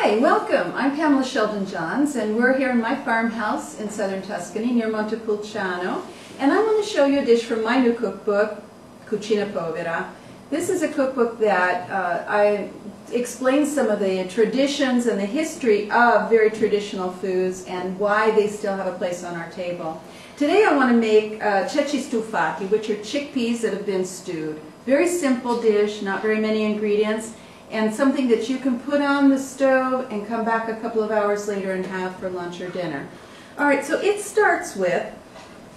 Hi, welcome. I'm Pamela Sheldon Johns, and we're here in my farmhouse in southern Tuscany near Montepulciano, and I want to show you a dish from my new cookbook, Cucina Povera. This is a cookbook that I explain some of the traditions and the history of very traditional foods and why they still have a place on our table. Today I want to make Ceci Stufati, which are chickpeas that have been stewed. Very simple dish, not very many ingredients, and something that you can put on the stove and come back a couple of hours later and have for lunch or dinner. Alright, so it starts with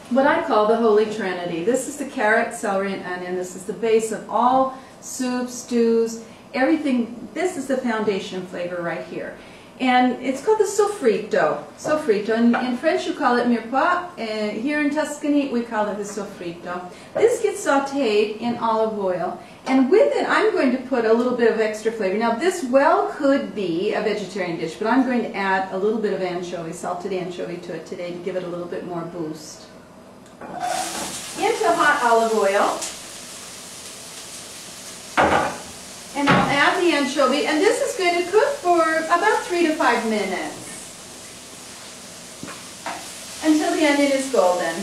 what I call the Holy Trinity. This is the carrot, celery, and onion. This is the base of all soups, stews, everything. This is the foundation flavor right here. And it's called the sofrito. Sofrito. In French you call it mirepoix. Here in Tuscany we call it the sofrito. This gets sauteed in olive oil. And with it I'm going to put a little bit of extra flavor. Now this well could be a vegetarian dish, but I'm going to add a little bit of anchovy, salted anchovy to it today to give it a little bit more boost. Into hot olive oil. And I'll add the anchovy, and this is going to cook for about 3 to 5 minutes until the onion is golden.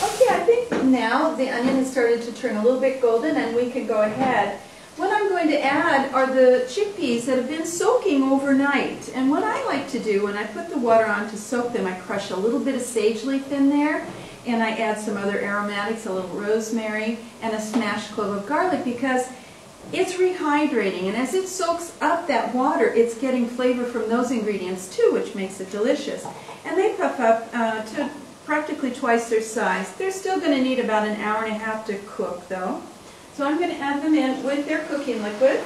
Okay, I think now the onion has started to turn a little bit golden and we can go ahead. What I'm going to add are the chickpeas that have been soaking overnight. And what I like to do when I put the water on to soak them, I crush a little bit of sage leaf in there. And I add some other aromatics, a little rosemary, and a smashed clove of garlic because it's rehydrating. And as it soaks up that water, it's getting flavor from those ingredients too, which makes it delicious. And they puff up to practically twice their size. They're still going to need about an hour and a half to cook though. So I'm going to add them in with their cooking liquid.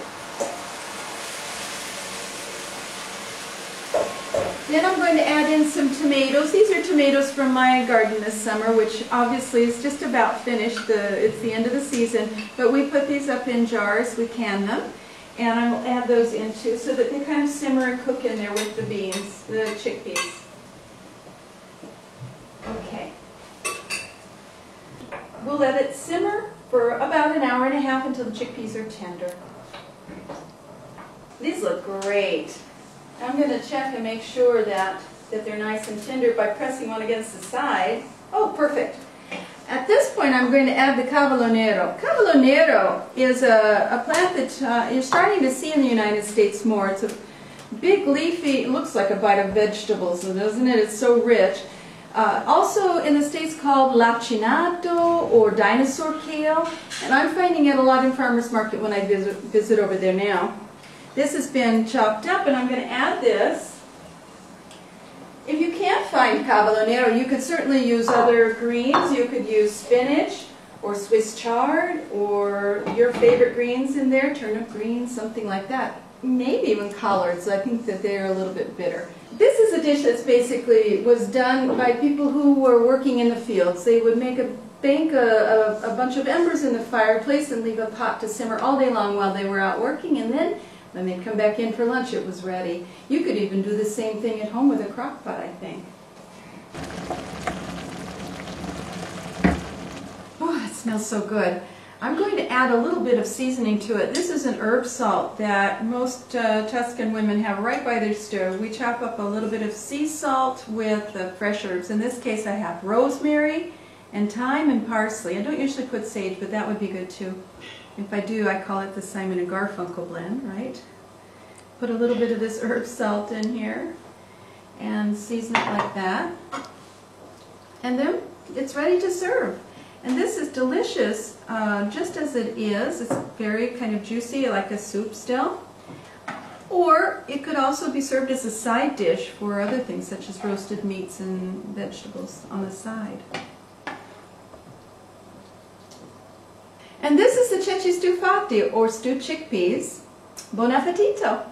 Then I'm going to add in some tomatoes. These are tomatoes from my garden this summer, which obviously is just about finished. It's the end of the season. But we put these up in jars, we can them, and I will add those in too so that they kind of simmer and cook in there with the beans, the chickpeas. Okay. We'll let it simmer for about an hour and a half until the chickpeas are tender. These look great. I'm going to check and make sure that they're nice and tender by pressing one against the side. Oh, perfect. At this point, I'm going to add the cavolo. Cavolo nero is a plant that you're starting to see in the United States more. It's a big leafy, it looks like a bite of vegetables, doesn't it? It's so rich. Also in the States called lacinato or dinosaur kale, and I'm finding it a lot in farmers market when I visit over there now. This has been chopped up, and I'm going to add this. If you can't find cavolo nero, you could certainly use other greens. You could use spinach or Swiss chard or your favorite greens in there, turnip greens, something like that. Maybe even collards. I think that they're a little bit bitter. This is a dish that's basically was done by people who were working in the fields. They would make a bunch of embers in the fireplace and leave a pot to simmer all day long while they were out working, and then when they'd come back in for lunch, it was ready. You could even do the same thing at home with a crock pot, I think. Oh, it smells so good. I'm going to add a little bit of seasoning to it. This is an herb salt that most Tuscan women have right by their stove. We chop up a little bit of sea salt with fresh herbs. In this case, I have rosemary and thyme and parsley. I don't usually put sage, but that would be good too. If I do, I call it the Simon and Garfunkel blend, right? Put a little bit of this herb salt in here and season it like that. And then it's ready to serve. And this is delicious just as it is. It's very kind of juicy, like a soup still. Or it could also be served as a side dish for other things, such as roasted meats and vegetables on the side. And this is the Ceci Stufati, or stewed chickpeas. Buon appetito!